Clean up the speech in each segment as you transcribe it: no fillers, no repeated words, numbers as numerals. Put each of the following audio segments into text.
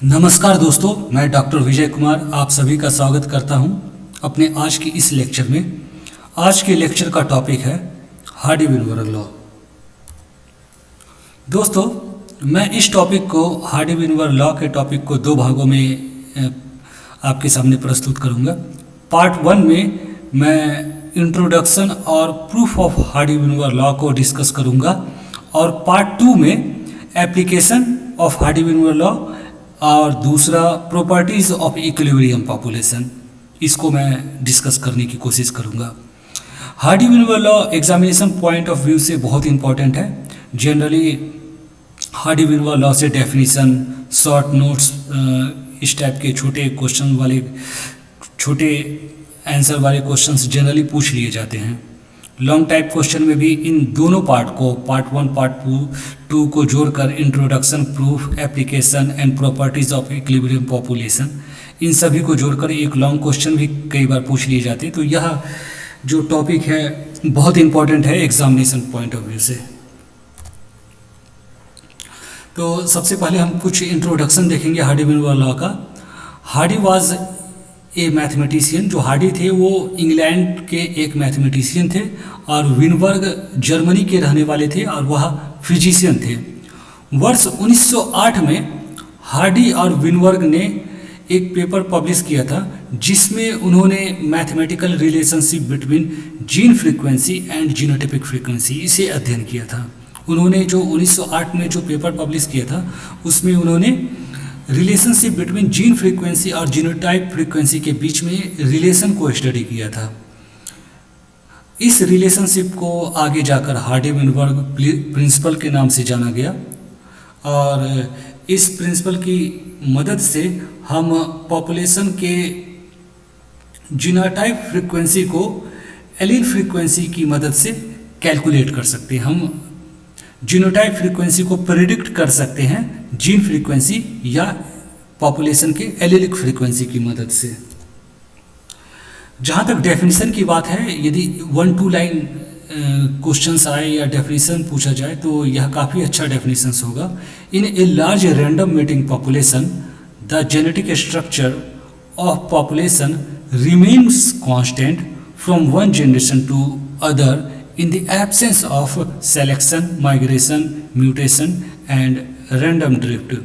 नमस्कार दोस्तों, मैं डॉक्टर विजय कुमार आप सभी का स्वागत करता हूं अपने आज की इस लेक्चर में। आज के लेक्चर का टॉपिक है हार्डी-विनबर्ग लॉ। दोस्तों, मैं इस टॉपिक को हार्डी-विनबर्ग लॉ के टॉपिक को दो भागों में आपके सामने प्रस्तुत करूंगा। पार्ट 1 में मैं इंट्रोडक्शन और प्रूफ ऑफ हार्डी-विनबर्ग लॉ को डिस्कस करूंगा और पार्ट 2 में एप्लीकेशन ऑफ हार्डी-विनबर्ग लॉ और दूसरा प्रॉपर्टीज़ ऑफ इक्विलिब्रियम पॉपुलेशन, इसको मैं डिस्कस करने की कोशिश करूंगा। Hardy-Weinberg law examination point of view से बहुत इंपॉर्टेंट है। जनरली हार्डी-विनबर्ग लॉ से डेफिनेशन, शॉर्ट नोट्स, इस टाइप के छोटे क्वेश्चन वाले, छोटे आंसर वाले क्वेश्चंस जनरली पूछ लिए जाते हैं। लॉन्ग टाइप क्वेश्चन में भी इन दोनों पार्ट को, पार्ट 1 पार्ट 2 को जोड़कर introduction, proof, application and properties of equilibrium population, इन सभी को जोड़कर एक लॉन्ग क्वेश्चन भी कई बार पूछ लिए जाते हैं। तो यह जो टॉपिक है बहुत इंपॉर्टेंट है एग्जामिनेशन पॉइंट ऑफ व्यू से। तो सबसे पहले हम कुछ इंट्रोडक्शन देखेंगे हार्डी-विनबर्ग लॉ का। हार्डी वाज ए मैथमेटिशियन, जो हार्डी थे वो इंग्लैंड के एक मैथमेटिशियन थे और विनबर्ग जर्मनी के रहने वाले थे और वह फिजिशियन थे। वर्ष 1908 में हार्डी और विनबर्ग ने एक पेपर पब्लिश किया था जिसमें उन्होंने mathematical relationship between gene frequency and genotypic frequency, इसे अध्ययन किया था। उन्होंने जो 1908 में जो पेपर पब्लिश किया था उसमें उन्होंने रिलेशनशिप बिटवीन जीन फ्रीक्वेंसी और जीनोटाइप फ्रीक्वेंसी के बीच में रिलेशन को स्टडी किया था। इस रिलेशनशिप को आगे जाकर हार्डी-विनबर्ग प्रिंसिपल के नाम से जाना गया और इस प्रिंसिपल की मदद से हम पॉपुलेशन के जीनोटाइप फ्रीक्वेंसी को एलील फ्रीक्वेंसी की मदद से कैलकुलेट कर सकते हैं। हम जीनोटाइप फ्रीक्वेंसी को प्रेडिक्ट कर सकते हैं जीन फ्रीक्वेंसी या पॉपुलेशन के एलीलिक फ्रीक्वेंसी की मदद से। जहाँ तक डेफिनेशन की बात है, यदि 1-2 लाइन क्वेश्चंस आए या डेफिनेशन पूछा जाए तो यह काफ़ी अच्छा डेफिनेशन होगा। In a large random mating population the genetic structure of population remains constant from one generation to other in the absence of selection, migration, mutation and random drift।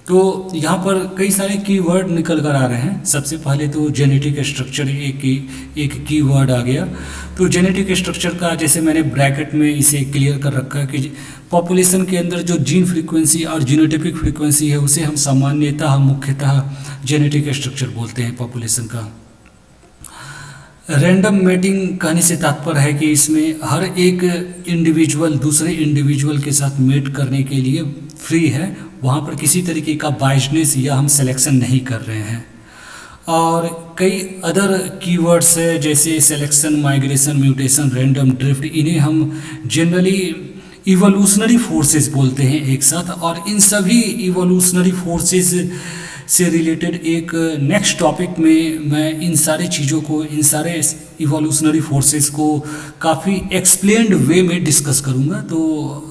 तो यहाँ पर कई सारे कीवर्ड निकल कर आ रहे हैं। सबसे पहले तो जेनेटिक स्ट्रक्चर एक कीवर्ड आ गया। तो जेनेटिक स्ट्रक्चर का, जैसे मैंने ब्रैकेट में इसे क्लियर कर रखा है कि पॉपुलेशन के अंदर जो जीन फ्रीक्वेंसी और जीनोटाइपिक फ्रीक्वेंसी है उसे हम सामान्यतः, मुख्यतः जेनेटिक स्ट्रक्चर बोलते हैं पॉपुलेशन का। रैंडम मेटिंग कहने से तात्पर्य है कि इसमें हर एक इंडिविजुअल दूसरे इंडिविजुअल के साथ मेट करने के लिए फ्री है, वहाँ पर किसी तरीके का बायसनेस या हम सिलेक्शन नहीं कर रहे हैं। और कई अदर कीवर्ड्स है जैसे selection, migration, mutation, random drift, इन्हें हम जनरली इवोल्यूशनरी फोर्सेस बोलते हैं एक साथ। और इन सभी इवोल्यूशनरी फोर्सेस से रिलेटेड एक नेक्स्ट टॉपिक में मैं इन सारे चीज़ों को, इन सारे इवोल्यूशनरी फोर्सेस को काफ़ी एक्सप्लेन्ड वे में डिस्कस करूँगा। तो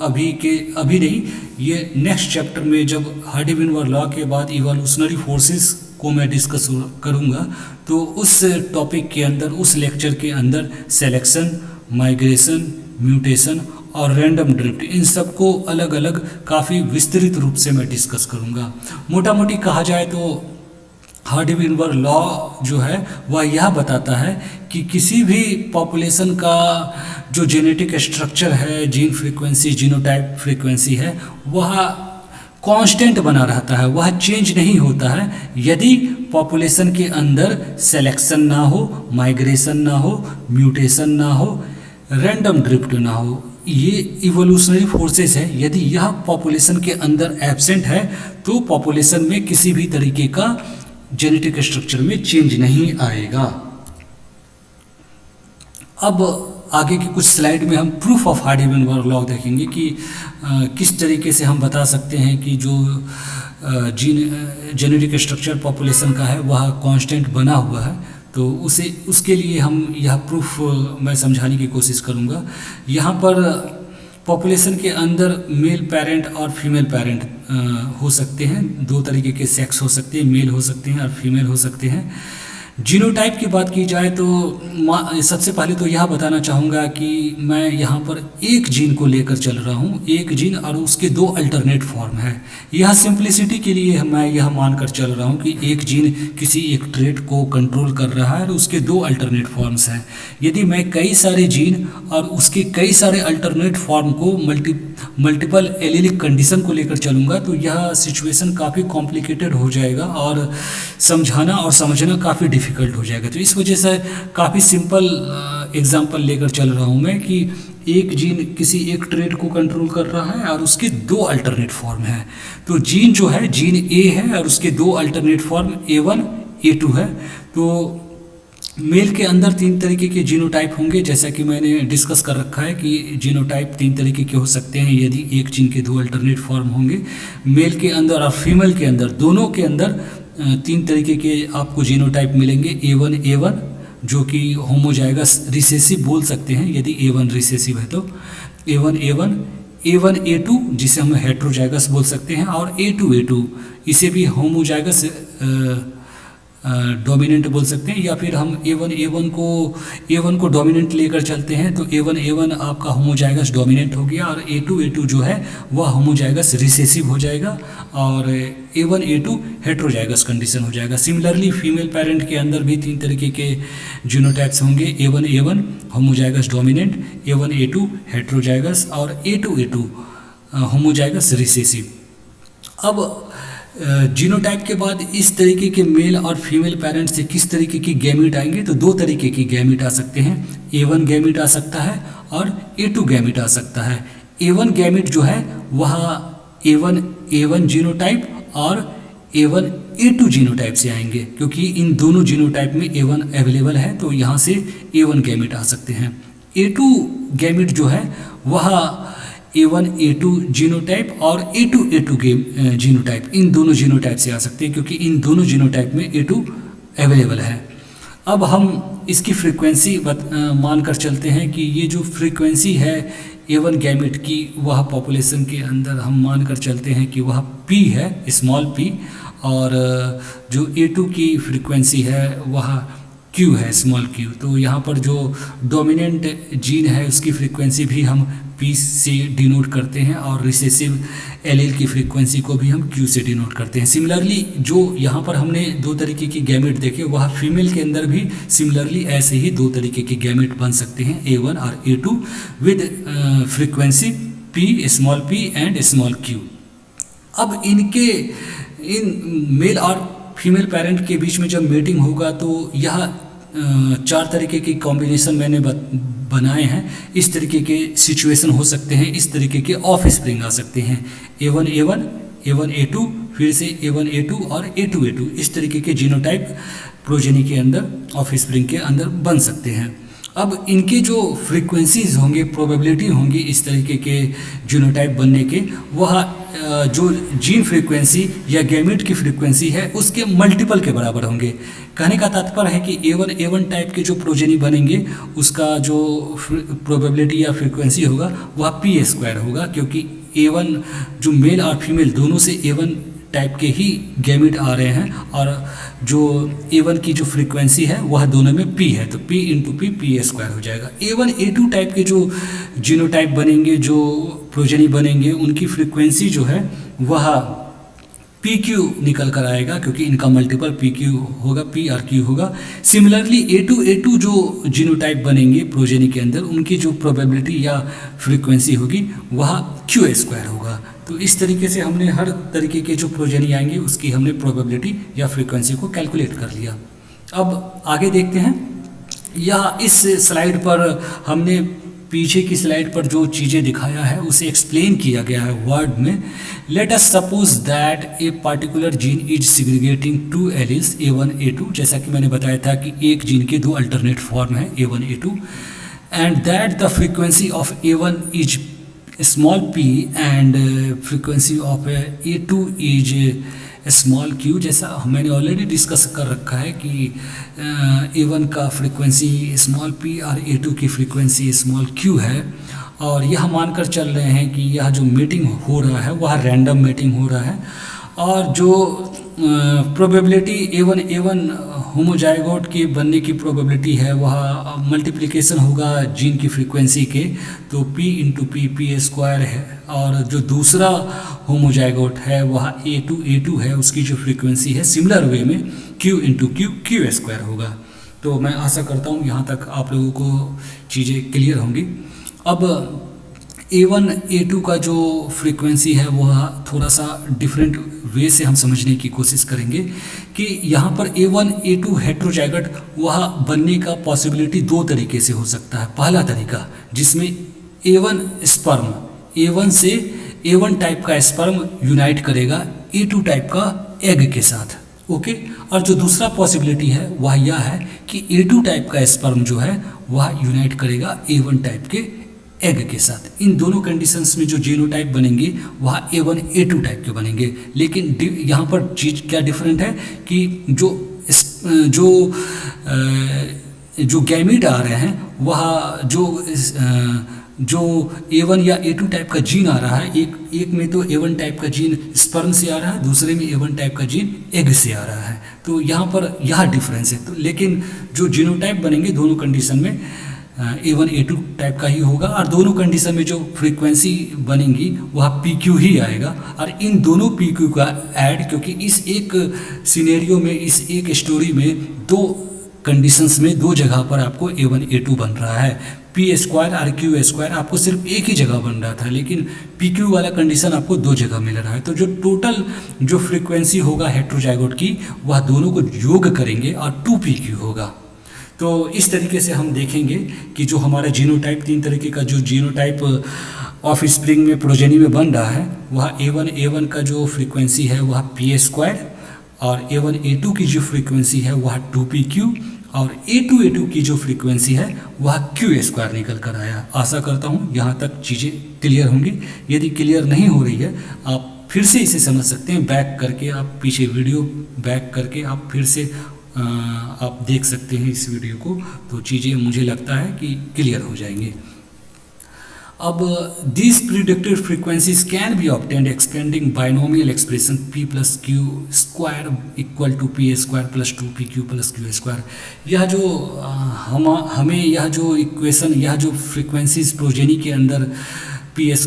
अभी नहीं, ये नेक्स्ट चैप्टर में जब हार्डी-विनबर्ग लॉ के बाद इवोल्यूशनरी फोर्सेस को मैं डिस्कस करूँगा तो उस टॉपिक के अंदर, उस लेक्चर के अंदर सिलेक्शन, माइग्रेशन, म्यूटेशन और रैंडम ड्रिफ्ट, इन सब को अलग अलग काफ़ी विस्तृत रूप से मैं डिस्कस करूँगा। मोटा मोटी कहा जाए तो हार्डी-विनबर्ग लॉ जो है वह यह बताता है कि किसी भी पॉपुलेशन का जो जेनेटिक स्ट्रक्चर है, जीन फ्रीक्वेंसी, जीनोटाइप फ्रीक्वेंसी है, वह कांस्टेंट बना रहता है, वह चेंज नहीं होता है यदि पॉपुलेशन के अंदर सिलेक्शन ना हो, माइग्रेशन ना हो, म्यूटेशन ना हो, रैंडम ड्रिफ्ट ना हो। ये इवोल्यूशनरी फोर्सेस है। यदि यह पॉपुलेशन के अंदर एब्सेंट है तो पॉपुलेशन में किसी भी तरीके का जेनेटिक स्ट्रक्चर में चेंज नहीं आएगा। अब आगे की कुछ स्लाइड में हम प्रूफ ऑफ हार्डी-विनबर्ग लॉ देखेंगे कि किस तरीके से हम बता सकते हैं कि जो जेनेटिक स्ट्रक्चर पॉपुलेशन का है वह कांस्टेंट बना हुआ है। तो उसके लिए हम यह प्रूफ मैं समझाने की कोशिश करूँगा। यहाँ पर पॉपुलेशन के अंदर मेल पेरेंट और फीमेल पेरेंट हो सकते हैं। दो तरीके के सेक्स हो सकते हैं, मेल हो सकते हैं और फीमेल हो सकते हैं। जीनोटाइप की बात की जाए तो सबसे पहले तो यह बताना चाहूँगा कि मैं यहाँ पर एक जीन को लेकर चल रहा हूँ, एक जीन और उसके दो अल्टरनेट फॉर्म है। यह सिंप्लिसिटी के लिए मैं यह मानकर चल रहा हूँ कि एक जीन किसी एक ट्रेट को कंट्रोल कर रहा है और उसके दो अल्टरनेट फॉर्म्स हैं। यदि मैं कई सारे जीन और उसके कई सारे अल्टरनेट फॉर्म को मल्टीपल एलीलिक कंडीशन को लेकर चलूँगा तो यह सिचुएशन काफ़ी कॉम्प्लिकेटेड हो जाएगा और समझाना और समझना काफ़ी डिफ़िकल्ट हो जाएगा। तो इस वजह से काफ़ी सिंपल एग्जांपल लेकर चल रहा हूँ मैं कि एक जीन किसी एक ट्रेट को कंट्रोल कर रहा है और उसके दो अल्टरनेट फॉर्म हैं। तो जीन जो है जीन ए है और उसके दो अल्टरनेट फॉर्म A1 A2 है। तो मेल के अंदर तीन तरीके के जीनोटाइप होंगे, जैसा कि मैंने डिस्कस कर रखा है कि जीनोटाइप तीन तरीके के हो सकते हैं यदि एक जीन के दो अल्टरनेट फॉर्म होंगे। मेल के अंदर और फीमेल के अंदर, दोनों के अंदर तीन तरीके के आपको जीनोटाइप मिलेंगे। A1 A1 जो कि होमोजाइगस रिसेसिव बोल सकते हैं यदि A1 रिसेसिव है तो A1 A1, A1 A2 जिसे हम हेट्रोजाइगस बोल सकते हैं, और A2 A2 इसे भी होमोजाइगस डोमिनेंट बोल सकते हैं। या फिर हम A1 को डोमिनेंट लेकर चलते हैं तो A1 A1 आपका होमोजाइगस डोमिनेंट हो गया और A2 A2 जो है वह होमोजाइगस रिसेसिव हो जाएगा और A1 A2 हेट्रोजाइगस कंडीशन हो जाएगा। सिमिलरली फीमेल पेरेंट के अंदर भी तीन तरीके के जीनोटाइप्स होंगे। A1 A1 homozygous dominant, A1 A2 heterozygous और A2 A2 होमोजाइगस रिसेसिव। अब जीनोटाइप के बाद इस तरीके के मेल और फीमेल पेरेंट्स से किस तरीके की गैमीट आएंगे, तो दो तरीके की गैमीट आ सकते हैं। A1 गैमीट आ सकता है और A2 गैमीट आ सकता है। A1 गैमीट जो है वह A1 A1 जीनोटाइप और A1 A2 जीनोटाइप से आएंगे, क्योंकि इन दोनों जीनोटाइप में A1 अवेलेबल है तो यहाँ से A1 गैमीट आ सकते हैं। A2 गैमीट जो है वह A1 A2 जीनोटाइप और A2 A2 जीनोटाइप, इन दोनों जीनोटाइप से आ सकते हैं क्योंकि इन दोनों जीनोटाइप में A2 अवेलेबल है। अब हम इसकी फ्रीक्वेंसी मानकर चलते हैं कि ये जो फ्रीक्वेंसी है A1 गैमेट की वह पॉपुलेशन के अंदर हम मानकर चलते हैं कि वह P है, स्मॉल p, और जो A2 की फ्रीक्वेंसी है वह Q है, स्मॉल q। तो यहाँ पर जो डोमिनेंट जीन है उसकी फ्रीक्वेंसी भी हम P से डिनोट करते हैं और रिसेसिव एलील की फ्रीक्वेंसी को भी हम Q से डिनोट करते हैं। सिमिलरली जो यहाँ पर हमने दो तरीके की गैमेट देखे वह फीमेल के अंदर भी सिमिलरली ऐसे ही दो तरीके के गैमेट बन सकते हैं, A1 और A2 with frequency P, small p and small q। अब इन मेल और फीमेल पेरेंट के बीच में जब मेटिंग होगा तो यह चार तरीके की कॉम्बिनेशन मैंने बनाए हैं। इस तरीके के सिचुएशन हो सकते हैं, इस तरीके के ऑफ स्प्रिंग आ सकते हैं। A1 A1, A1 A2, फिर से A1 A2 और A2 A2, इस तरीके के जीनोटाइप प्रोजेनी के अंदर, ऑफ स्प्रिंग के अंदर बन सकते हैं। अब इनके जो फ्रीक्वेंसीज होंगे, प्रोबेबिलिटी होंगी इस तरीके के जीनोटाइप बनने के, वह जो जीन फ्रीक्वेंसी या गैमेट की फ्रीक्वेंसी है उसके मल्टीपल के बराबर होंगे। कहने का तात्पर्य है कि A1 A1 टाइप के जो प्रोजेनी बनेंगे उसका जो प्रोबेबिलिटी या फ्रीक्वेंसी होगा वह P² होगा, क्योंकि A1 जो मेल और फीमेल दोनों से A1 टाइप के ही गैमेट आ रहे हैं और जो A1 की जो फ्रीक्वेंसी है वह दोनों में P है, तो P इंटू P P² हो जाएगा। A1 A2 टाइप के जो जीनोटाइप बनेंगे, जो प्रोजेनी बनेंगे, उनकी फ्रीक्वेंसी जो है वह PQ निकल कर आएगा, क्योंकि इनका मल्टीपल PQ होगा, P और Q होगा। सिमिलरली A2 जो जीनोटाइप बनेंगे प्रोजेनी के अंदर, उनकी जो प्रोबेबिलिटी या फ्रीक्वेंसी होगी वह Q² होगा। तो इस तरीके से हमने हर तरीके के जो प्रोजेनी आएंगे उसकी हमने प्रोबेबिलिटी या फ्रीक्वेंसी को कैलकुलेट कर लिया। अब आगे देखते हैं। या इस स्लाइड पर हमने पीछे की स्लाइड पर जो चीज़ें दिखाया है उसे एक्सप्लेन किया गया है वर्ड में। Let us suppose that a particular gene is segregating two alleles A1 A2, जैसा कि मैंने बताया था कि एक जीन के दो अल्टरनेट फॉर्म है A1 A2, and that the frequency of A1 is small p and frequency of A2 is small q। जैसा मैंने ऑलरेडी डिस्कस कर रखा है कि A1 का फ्रीक्वेंसी स्मॉल p और A2 की फ्रीक्वेंसी स्मॉल q है, और यह मानकर चल रहे हैं कि यह जो मीटिंग हो रहा है वह रैंडम मीटिंग हो रहा है, और जो प्रोबेबिलिटी A1 होमोजाइगोट के बनने की प्रोबेबिलिटी है वह मल्टीप्लिकेशन होगा जीन की फ्रीक्वेंसी के, तो P है, और जो दूसरा होमोजाइगोट है वह A2 है, उसकी जो फ्रीक्वेंसी है सिमिलर वे में Q होगा। तो मैं आशा करता हूँ यहाँ तक आप लोगों को चीज़ें क्लियर होंगी। अब A1 A2 का जो फ्रीक्वेंसी है वह थोड़ा सा डिफरेंट वे से हम समझने की कोशिश करेंगे कि यहाँ पर A1 A2 हेट्रोजाइगोट वह बनने का पॉसिबिलिटी दो तरीके से हो सकता है। पहला तरीका जिसमें A1 स्पर्म A1 से A1 टाइप का स्पर्म यूनाइट करेगा A2 टाइप का एग के साथ, ओके। और जो दूसरा पॉसिबिलिटी है वह यह है कि A2 टाइप का स्पर्म जो है वह यूनाइट करेगा A1 टाइप के एग के साथ। इन दोनों कंडीशंस में जो जीनोटाइप बनेंगे वह A1 A2 टाइप के बनेंगे। लेकिन यहाँ पर चीज़ क्या डिफरेंट है कि जो गैमीट आ रहे हैं वह जो A1 या A2 टाइप का जीन आ रहा है, एक में तो A1 टाइप का जीन स्पर्म से आ रहा है, दूसरे में A1 टाइप का जीन एग से आ रहा है। तो यहाँ पर यह डिफरेंस है। तो लेकिन जो जीनोटाइप बनेंगे दोनों कंडीशन में A1 A2 टाइप का ही होगा, और दोनों कंडीशन में जो फ्रीक्वेंसी बनेंगी वह PQ ही आएगा। और इन दोनों PQ का ऐड, क्योंकि इस एक सिनेरियो में, इस एक स्टोरी में दो कंडीशंस में दो जगह पर आपको A1 A2 बन रहा है। P² और Q² आपको सिर्फ एक ही जगह बन रहा था, लेकिन PQ वाला कंडीशन आपको दो जगह मिल रहा है। तो जो टोटल जो फ्रीक्वेंसी होगा हेट्रोजाइगोट की वह दोनों को योग करेंगे और 2PQ होगा। तो इस तरीके से हम देखेंगे कि जो हमारा जीनोटाइप, तीन तरीके का जो जीनोटाइप ऑफ स्प्रिंग में प्रोजेनी में बन रहा है वह A1 का जो फ्रीक्वेंसी है वह P², और A1 A2 की जो फ्रीक्वेंसी है वह 2PQ, और A2 की जो फ्रीक्वेंसी है वह Q² निकल कर आया। आशा करता हूँ यहाँ तक चीज़ें क्लियर होंगी। यदि क्लियर नहीं हो रही है आप फिर से इसे समझ सकते हैं, बैक करके आप पीछे वीडियो बैक करके आप फिर से आप देख सकते हैं इस वीडियो को, तो चीज़ें मुझे लगता है कि क्लियर हो जाएंगी। अब these predicted frequencies can be obtained expanding binomial expression P plus Q² equal to P² plus 2PQ plus Q²। यह जो हमें यह जो इक्वेशन, यह जो फ्रीक्वेंसीज प्रोजेनी के अंदर P²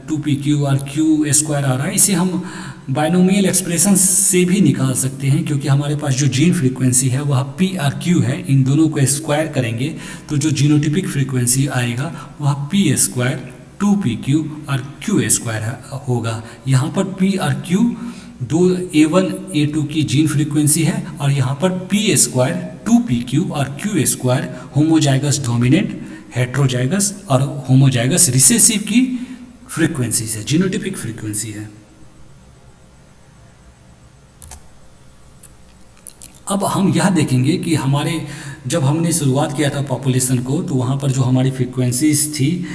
2PQ और Q² आ रहा है, इसे हम बाइनोमियल एक्सप्रेशन से भी निकाल सकते हैं, क्योंकि हमारे पास जो जीन फ्रीक्वेंसी है वह P और Q है। इन दोनों को स्क्वायर करेंगे तो जो जीनोटिपिक फ्रीक्वेंसी आएगा वह P², 2PQ और Q² होगा। यहाँ पर P और Q दो A1 A2 की जीन फ्रीक्वेंसी है, और यहाँ पर P², 2PQ और Q² होमोजाइगस डोमिनेंट, हेट्रोजाइगस और होमोजाइगस रिसेसिव की फ्रीक्वेंसी है, जीनोटिपिक फ्रीक्वेंसी है। अब हम यह देखेंगे कि हमारे जब हमने शुरुआत किया था पॉपुलेशन को, तो वहाँ पर जो हमारी फ्रीक्वेंसीज थी,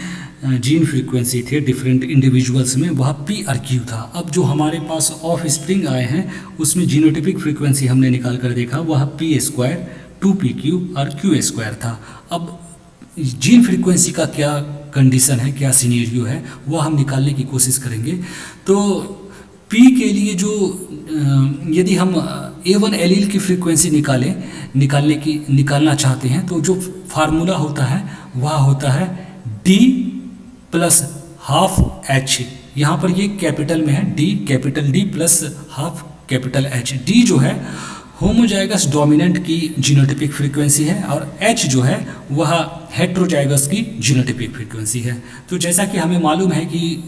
जीन फ्रीक्वेंसी थे डिफरेंट इंडिविजुअल्स में, वह P और Q था। अब जो हमारे पास ऑफ स्प्रिंग आए हैं उसमें जीनोटिपिक फ्रीक्वेंसी हमने निकाल कर देखा, वह P², 2PQ और Q² था। अब जीन फ्रीक्वेंसी का क्या कंडीशन है, क्या सिनेरियो है, वह हम निकालने की कोशिश करेंगे। तो P के लिए जो यदि हम A1 एलील की फ्रीक्वेंसी निकालना चाहते हैं, तो जो फार्मूला होता है वह होता है D प्लस हाफ H। यहाँ पर ये कैपिटल में है, capital D plus half capital H। D जो है होमोजाइगस डोमिनेंट की जीनोटिपिक फ्रीक्वेंसी है, और H जो है वह हेट्रोजाइगस की जीनोटिपिक फ्रीक्वेंसी है। तो जैसा कि हमें मालूम है कि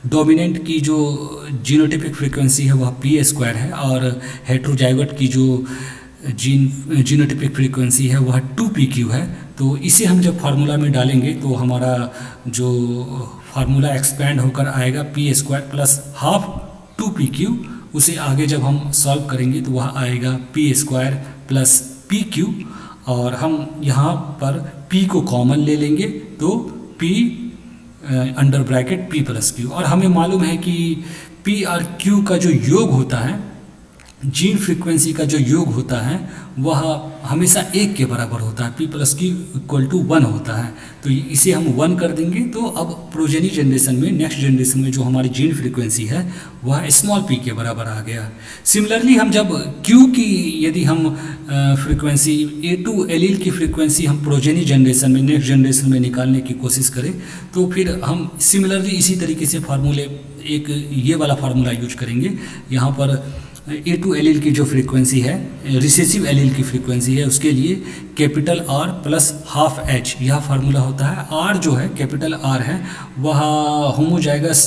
डोमिनेंट की जो जीनोटिपिक फ्रीक्वेंसी है वह P² है, और हेट्रोजाइगस की जो जीनोटिपिक फ्रीक्वेंसी है वह 2PQ है। तो इसे हम जब फार्मूला में डालेंगे तो हमारा जो फार्मूला एक्सपेंड होकर आएगा P² प्लस हाफ 2PQ। उसे आगे जब हम सॉल्व करेंगे तो वह आएगा P² प्लस PQ, और हम यहाँ पर P को कॉमन ले लेंगे तो P under bracket P plus Q। और हमें मालूम है कि P और Q का जो योग होता है जीन फ्रीक्वेंसी का जो योग होता है वह हमेशा 1 के बराबर होता है, P+Q=1 होता है। तो इसे हम 1 कर देंगे तो अब प्रोजेनी जनरेशन में, नेक्स्ट जनरेशन में जो हमारी जीन फ्रीक्वेंसी है वह स्मॉल p के बराबर आ गया। सिमिलरली हम जब Q की यदि हम फ्रीक्वेंसी A2 एलील की फ्रीक्वेंसी हम प्रोजेनी जनरेशन में, नेक्स्ट जनरेशन में निकालने की कोशिश करें तो फिर हम सिमिलरली इसी तरीके से फार्मूले, एक ये वाला फार्मूला यूज करेंगे। यहाँ पर A2 एलील की जो फ्रीक्वेंसी है, रिसेसिव एलील की फ्रीक्वेंसी है, उसके लिए capital R plus half H यह फार्मूला होता है। R जो है, कैपिटल R है, वह होमोजाइगस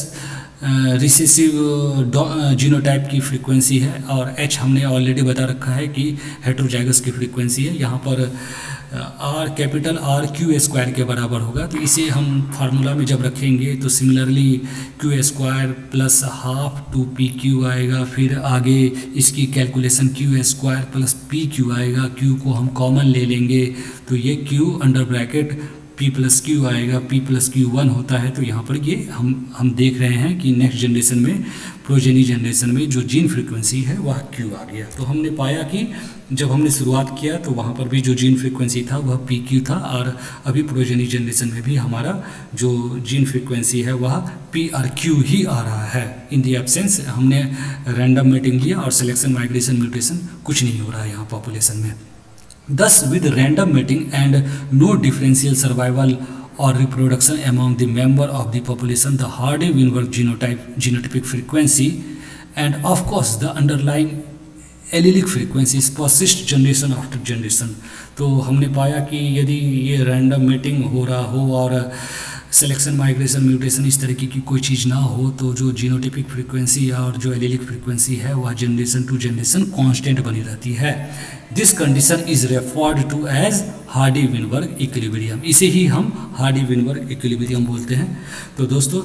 रिसेसिव जीनोटाइप की फ्रीक्वेंसी है और H हमने ऑलरेडी बता रखा है कि हेट्रोजाइगस की फ्रीक्वेंसी है। यहाँ पर R कैपिटल R² के बराबर होगा। तो इसे हम फार्मूला में जब रखेंगे तो similarly Q² plus half 2PQ आएगा। फिर आगे इसकी कैलकुलेशन Q² प्लस PQ आएगा। Q को हम कॉमन ले लेंगे तो ये Q अंडर ब्रैकेट P+Q आएगा, P+Q 1 होता है। तो यहाँ पर ये हम देख रहे हैं कि नेक्स्ट जनरेशन में, प्रोजेनी जनरेशन में जो जीन फ्रीक्वेंसी है वह Q आ गया। तो हमने पाया कि जब हमने शुरुआत किया तो वहाँ पर भी जो जीन फ्रीक्वेंसी था वह PQ था और अभी प्रोजेनी जनरेशन में भी हमारा जो जीन फ्रीक्वेंसी है वह PRQ ही आ रहा है। इन दी एब्सेंस हमने रैंडम मेटिंग लिया और सिलेक्शन, माइग्रेशन, म्यूटेशन कुछ नहीं हो रहा है यहाँ पॉपुलेशन में। Thus, with random mating and no differential survival or reproduction among the member of the population, the Hardy-Weinberg genotypic frequency and of course the underlying allylic frequencies persist generation after generation. तो हमने पाया कि यदि ये random mating हो रहा हो और सिलेक्शन, माइग्रेशन, म्यूटेशन इस तरीके की कोई चीज़ ना हो तो जो जीनोटिपिक फ्रीक्वेंसी और जो एलिलिक फ्रीक्वेंसी है वह जनरेशन टू जनरेशन कांस्टेंट बनी रहती है। This condition is referred to as Hardy Weinberg equilibrium. इसे ही हम हार्डी-विनबर्ग इक्विलिब्रियम बोलते हैं। तो दोस्तों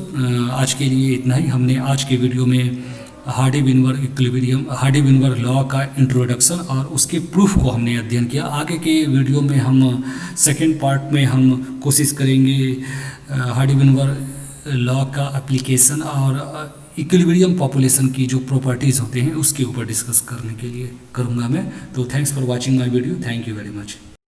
आज के लिए इतना ही। हमने आज के वीडियो में हार्डी-विनबर्ग इक्विलिब्रियम, हार्डी-विनबर्ग लॉ का इंट्रोडक्शन और उसके प्रूफ को हमने अध्ययन किया। आगे के वीडियो में हम सेकेंड पार्ट में हम कोशिश करेंगे हार्डी-विनबर्ग लॉ का एप्लीकेशन और इक्विलिब्रियम पॉपुलेशन की जो प्रॉपर्टीज़ होते हैं उसके ऊपर डिस्कस करने के लिए करूँगा मैं। तो thanks for watching my video. Thank you very much.